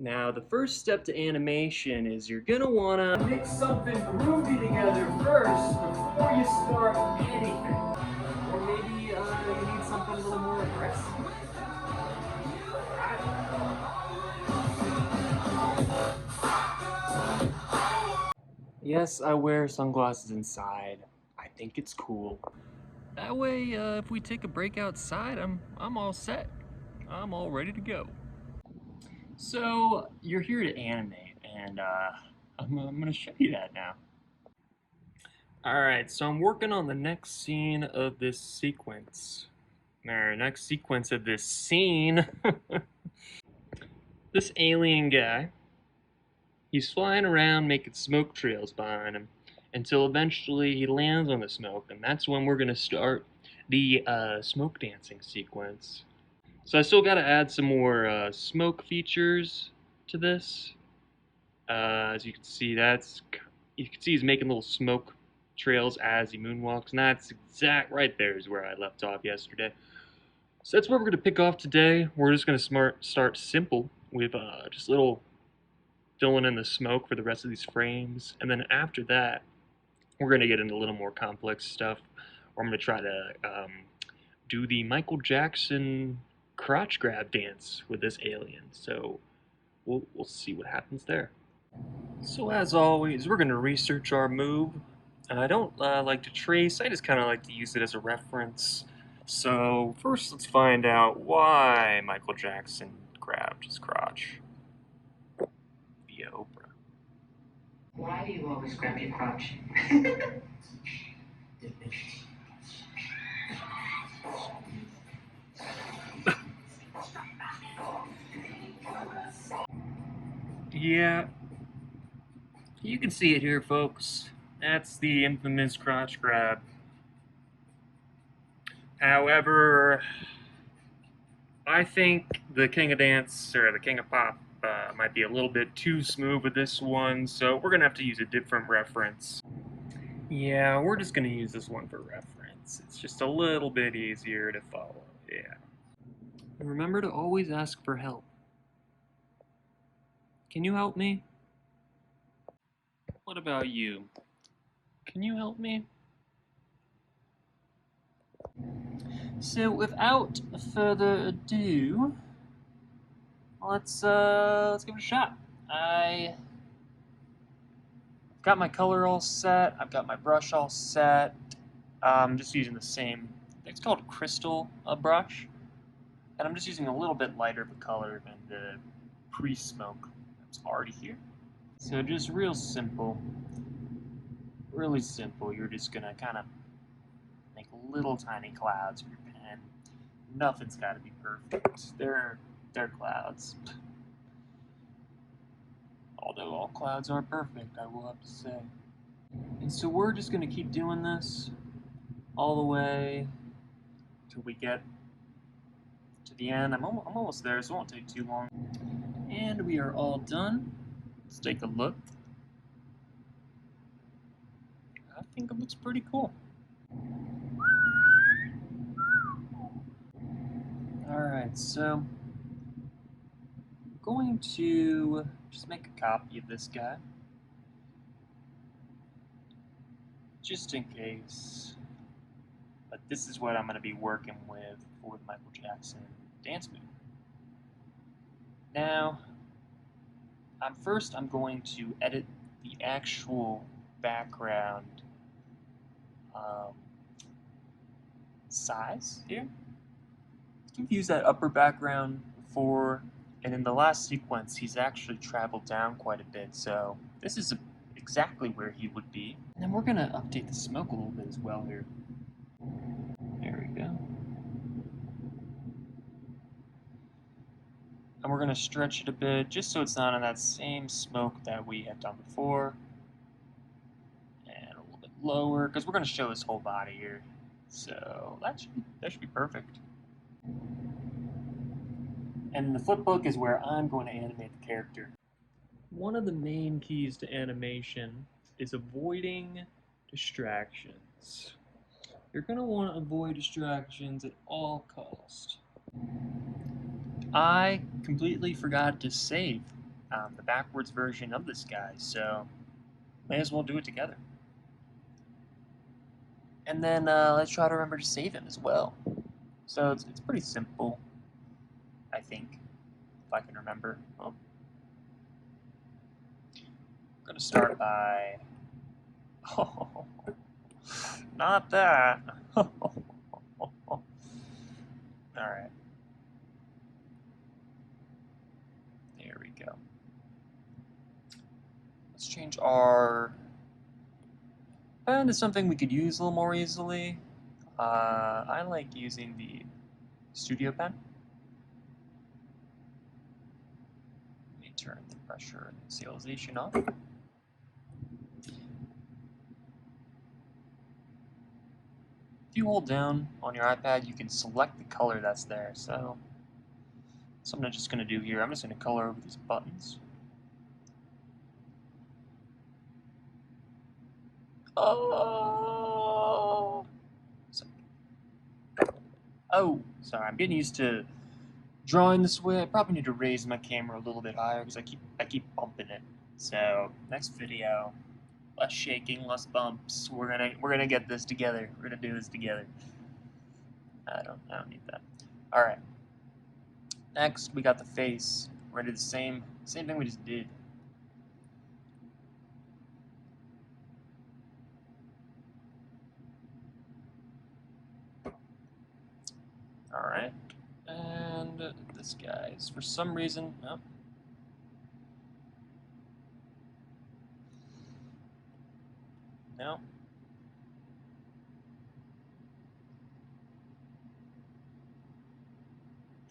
Now, the first step to animation is you're gonna wanna mix something groovy together first before you start anything. Or maybe you need something a little more aggressive. Yes, I wear sunglasses inside. I think it's cool. That way, if we take a break outside, I'm all set. I'm all ready to go. So you're here to animate, and I'm gonna show you that now. All right, so I'm working on the next scene of this sequence. Or next sequence of this scene. This alien guy, he's flying around making smoke trails behind him until eventually he lands on the smoke, and that's when we're gonna start the smoke dancing sequence. So I still got to add some more smoke features to this. As you can see, he's making little smoke trails as he moonwalks, and that's right there is where I left off yesterday. So that's where we're gonna pick off today. We're just gonna start simple with just little filling in the smoke for the rest of these frames, and then after that, we're gonna get into a little more complex stuff. Where I'm gonna try to do the Michael Jackson crotch grab dance with this alien. So we'll see what happens there. So as always, we're going to research our move. I don't like to trace, I just kind of like to use it as a reference. So first let's find out why Michael Jackson grabbed his crotch via Oprah. Why do you always grab your crotch? Yeah, you can see it here, folks. That's the infamous crotch grab. However, I think the King of Dance, or the King of Pop, might be a little bit too smooth with this one, so we're going to have to use a different reference. Yeah, we're just going to use this one for reference. It's just a little bit easier to follow, yeah. And remember to always ask for help. Can you help me? What about you? Can you help me? So without further ado, let's give it a shot. I've got my color all set. I've got my brush all set. I'm just using the same, I think it's called a crystal brush. And I'm just using a little bit lighter of a color than the pre-smoke that's already here. So just real simple, really simple. You're just gonna kind of make little tiny clouds with your pen. Nothing's gotta be perfect. They're clouds. Although all clouds aren't perfect, I will have to say. And so we're just gonna keep doing this all the way till we get to the end. I'm almost there, so it won't take too long. And we are all done. Let's take a look. I think it looks pretty cool. Alright, so I'm going to just make a copy of this guy. Just in case. But this is what I'm going to be working with for the Michael Jackson dance move. Now, first I'm going to edit the actual background size here. We've used that upper background before, and in the last sequence he's actually traveled down quite a bit, so this is exactly where he would be. And then we're going to update the smoke a little bit as well here. There we go. And we're going to stretch it a bit just so it's not on that same smoke that we had done before. And a little bit lower, because we're going to show his whole body here. So that should be perfect. And the flipbook is where I'm going to animate the character. One of the main keys to animation is avoiding distractions. You're going to want to avoid distractions at all costs. I completely forgot to save the backwards version of this guy, so may as well do it together. And then let's try to remember to save him as well. So it's pretty simple, I think, if I can remember. I'm going to start by... Oh, not that. Alright. There we go. Let's change our pen to something we could use a little more easily. I like using the studio pen. Let me turn the pressure and serialization off. If you hold down on your iPad, you can select the color that's there. So I'm just going to do here. I'm just going to color over these buttons. Oh, sorry. I'm getting used to drawing this way. I probably need to raise my camera a little bit higher because I keep bumping it. So next video, less shaking, less bumps. We're gonna get this together. We're gonna do this together. I don't need that. All right. Next, we got the face. We're gonna do the same thing we just did. All right. And this guy's for some reason. Oh. No.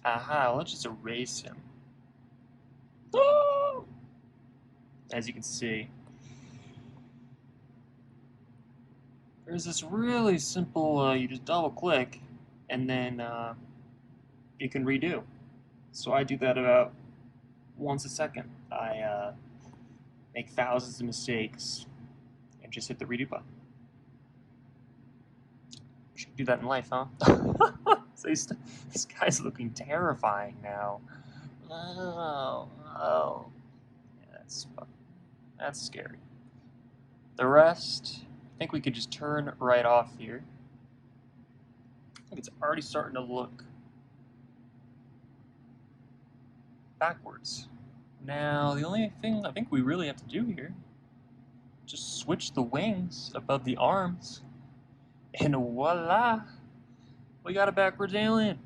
Aha, let's just erase him. Oh! As you can see, there's this really simple, you just double click and then you can redo. So I do that about once a second. I make thousands of mistakes and just hit the redo button. You should do that in life, huh? So this guy's looking terrifying now. Oh. Yeah, that's scary. The rest, I think we could just turn right off here. I think it's already starting to look backwards. Now, the only thing I think we really have to do here, just switch the wings above the arms, and voila, we got a backwards alien.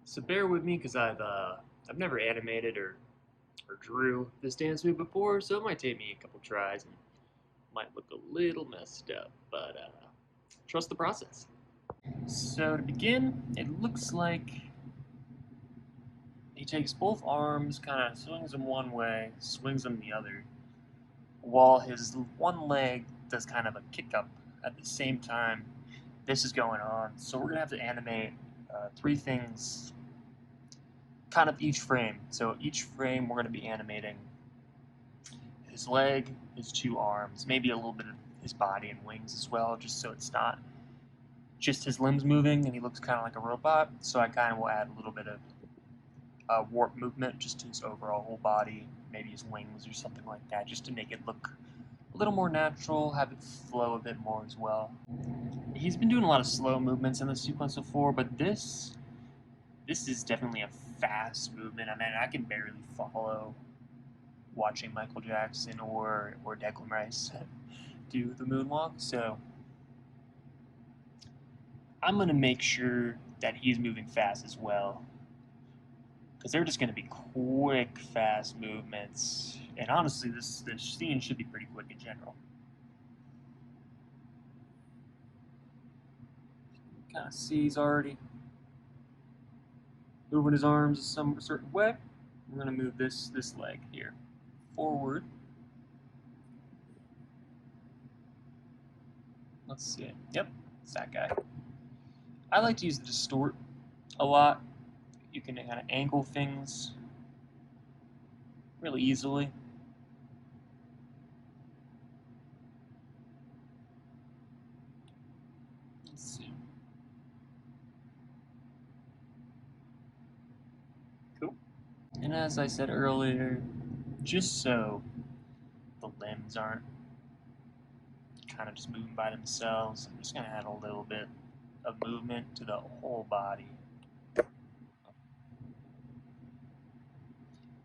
So bear with me, because I've never animated or drew this dance move before, so it might take me a couple tries and might look a little messed up, but trust the process. So to begin, it looks like he takes both arms, kind of swings them one way, swings them the other, while his one leg does kind of a kick up at the same time this is going on. So we're going to have to animate three things, kind of each frame. So each frame we're going to be animating his leg, his two arms, maybe a little bit of his body and wings as well, just so it's not just his limbs moving and he looks kind of like a robot. So I kind of will add a little bit of warp movement just to his overall whole body, maybe his wings or something like that, just to make it look a little more natural, have it flow a bit more as well. He's been doing a lot of slow movements in the sequence before, but this is definitely a fast movement. I mean, I can barely follow watching Michael Jackson or Declan Rice do the moonwalk, so I'm going to make sure that he's moving fast as well, because they're just going to be quick, fast movements. And honestly, this scene should be pretty quick in general. Kind of see he's already moving his arms some certain way. We're going to move this leg here forward. Let's see. Yep, it's that guy. I like to use the distort a lot. You can kind of angle things really easily. Let's see. Cool. And as I said earlier, just so the limbs aren't kind of just moving by themselves, I'm just going to add a little bit of movement to the whole body.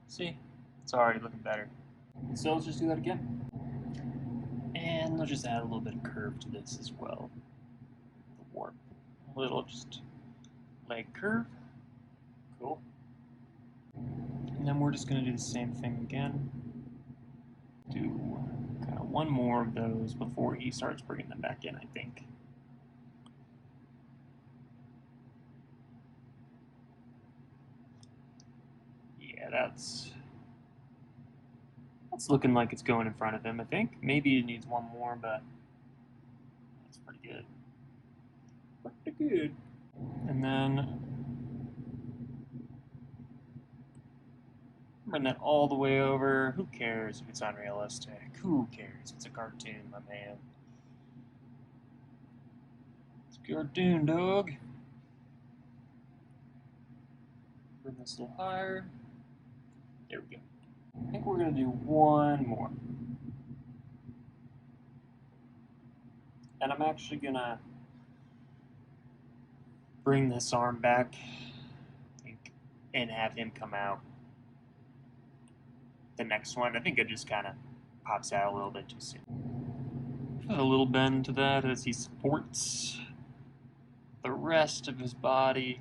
See, it's already looking better. So let's just do that again. And let's just add a little bit of curve to this as well. The warp. A little just leg curve. Cool. And then we're just going to do the same thing again. Do kind of one more of those before he starts bringing them back in, I think. Yeah, that's looking like it's going in front of him, I think. Maybe it needs one more, but that's pretty good. Pretty good. And then bring that all the way over. Who cares if it's unrealistic? Who cares? It's a cartoon, my man. It's a cartoon, dog. Bring this a little higher. There we go. I think we're going to do one more. And I'm actually going to bring this arm back and have him come out. The next one, I think it just kind of pops out a little bit too soon. Put a little bend to that as he supports the rest of his body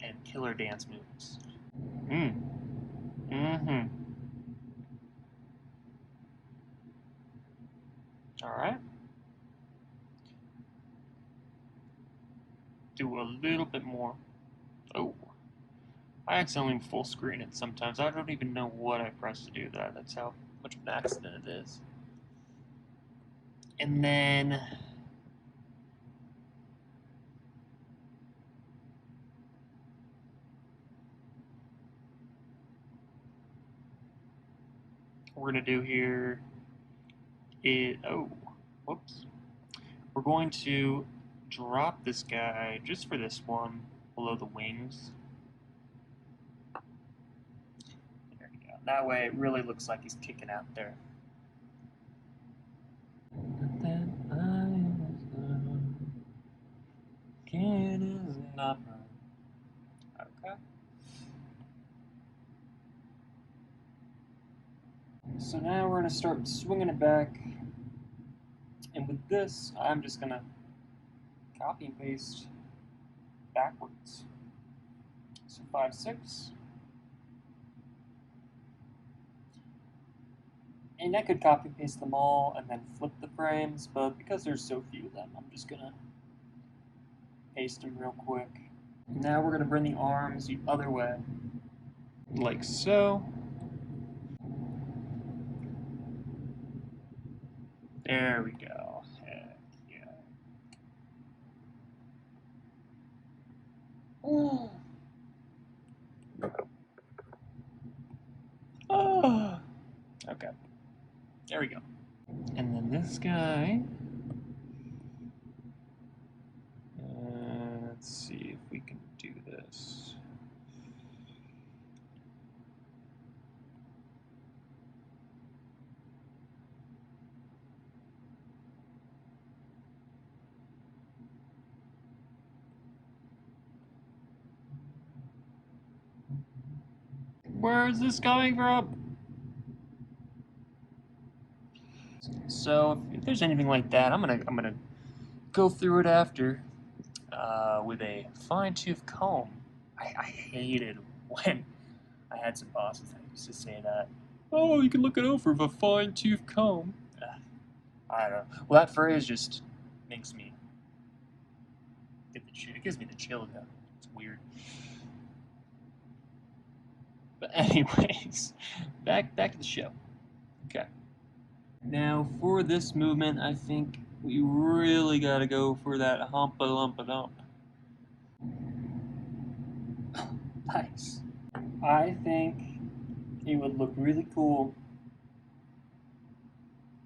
and killer dance moves. Alright. Do a little bit more. Oh. I accidentally full screen it sometimes. I don't even know what I pressed to do that. That's how much of an accident it is. And then what we're going to do here is, oh, whoops. We're going to drop this guy just for this one below the wings. There we go. That way it really looks like he's kicking out there. But then okay. So now we're going to start swinging it back. And with this, I'm just going to copy and paste backwards. So 5, 6. And I could copy and paste them all and then flip the frames, but because there's so few of them, I'm just going to paste them real quick. Now we're going to bring the arms the other way, like so. There we go. Heck yeah. Oh. Oh. Okay. There we go. And then this guy. Let's see if we can do this. Where is this coming from? So if there's anything like that, I'm gonna go through it after with a fine-tooth comb. I hated when I had some bosses that used to say that. Oh, you can look it over with a fine-tooth comb. I don't know. Well, that phrase just makes me get the chill. It gives me the chill though. It's weird. But anyways, back to the show. Okay. Now for this movement, I think we really gotta go for that humpa-lumpa-dump. Nice. I think it would look really cool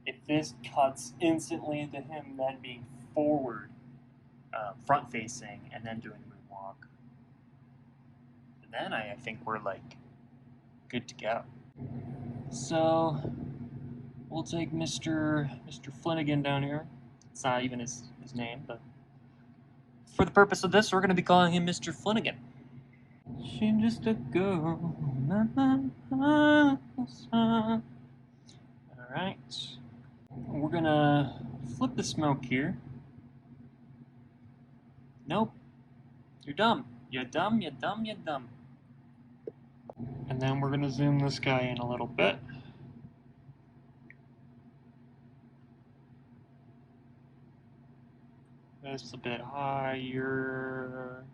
if this cuts instantly into him then being forward, front facing, and then doing a moonwalk. And then I think we're like good to go. So we'll take Mr. Flanagan down here. It's not even his name, but for the purpose of this, we're going to be calling him Mr. Flanagan. She's just a girl. Alright. We're going to flip the smoke here. Nope. You're dumb. You're dumb, you're dumb, you're dumb. And then we're going to zoom this guy in a little bit. Just a bit higher.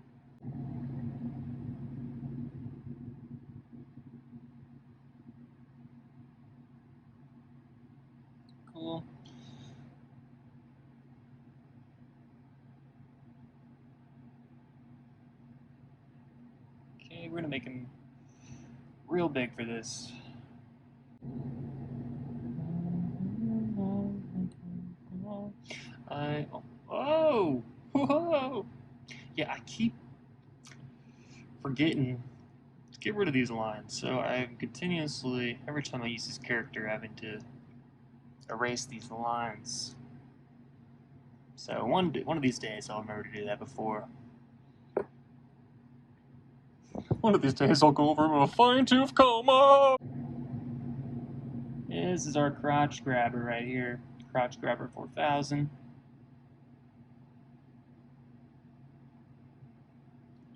Cool. Okay, we're gonna make him real big for this. Oh, whoa! Yeah, I keep forgetting to get rid of these lines, so I'm continuously, every time I use this character, having to erase these lines. So one of these days I'll remember to do that before. One of these days I'll go over with a fine-tooth comb. This is our crotch grabber right here. Crotch grabber 4000.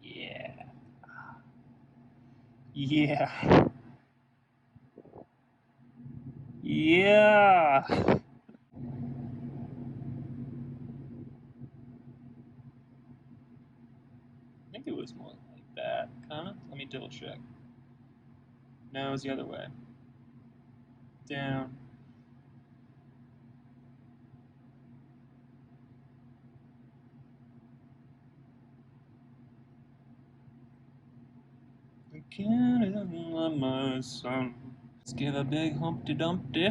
Yeah. Yeah. Yeah. I think it was more like that, kinda. Let me double check. No, it was the other way. Down. I can't love my son. Let's give a big Humpty Dumpty.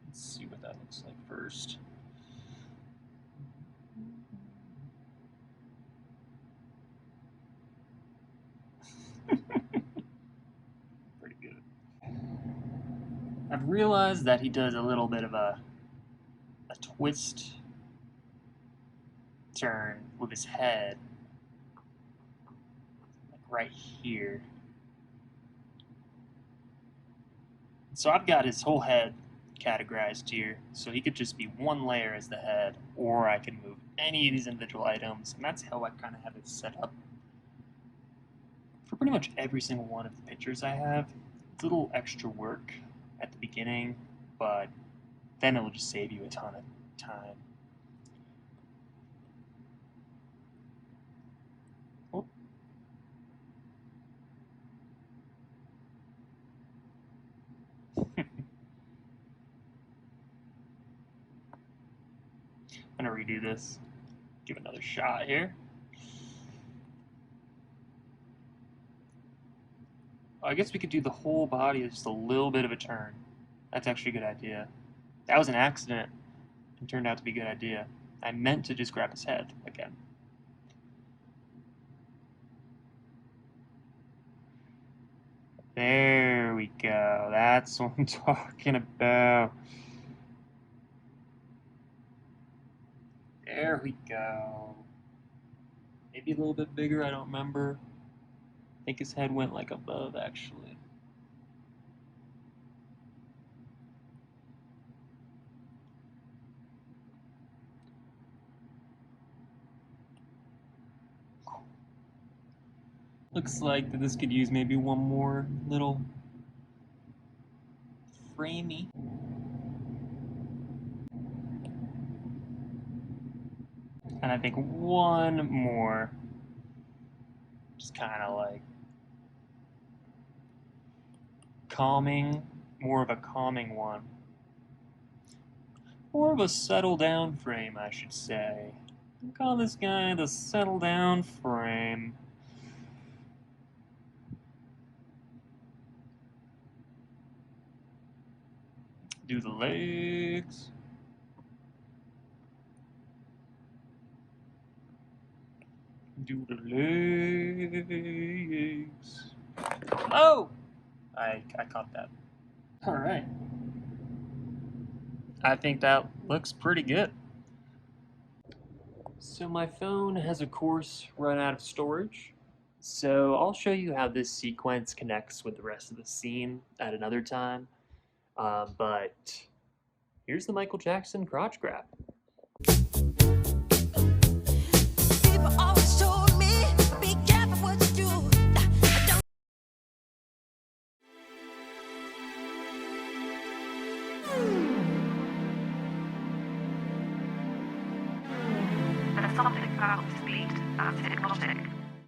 Let's see what that looks like first. Pretty good. I've realized that he does a little bit of a twist turn with his head, like right here. So I've got his whole head categorized here, so he could just be one layer as the head, or I can move any of these individual items, and that's how I kind of have it set up for pretty much every single one of the pictures I have. It's a little extra work at the beginning, but then it'll just save you a ton of time. Oh. I'm gonna redo this, give it another shot here. I guess we could do the whole body as just a little bit of a turn. That's actually a good idea. That was an accident. It turned out to be a good idea. I meant to just grab his head again. There we go. That's what I'm talking about. There we go. Maybe a little bit bigger, I don't remember. I think his head went like above, actually. Looks like that this could use maybe one more little framey. And I think one more, just kind of like calming, more of a calming one. More of a settle down frame, I should say. I'll call this guy the settle down frame. Do the legs. Do the legs. Oh! I caught that. All right. I think that looks pretty good. So my phone has of course run out of storage. So I'll show you how this sequence connects with the rest of the scene at another time. But here's the Michael Jackson crotch grab. People always told me, be careful what you do. There's something about this beat that's hypnotic.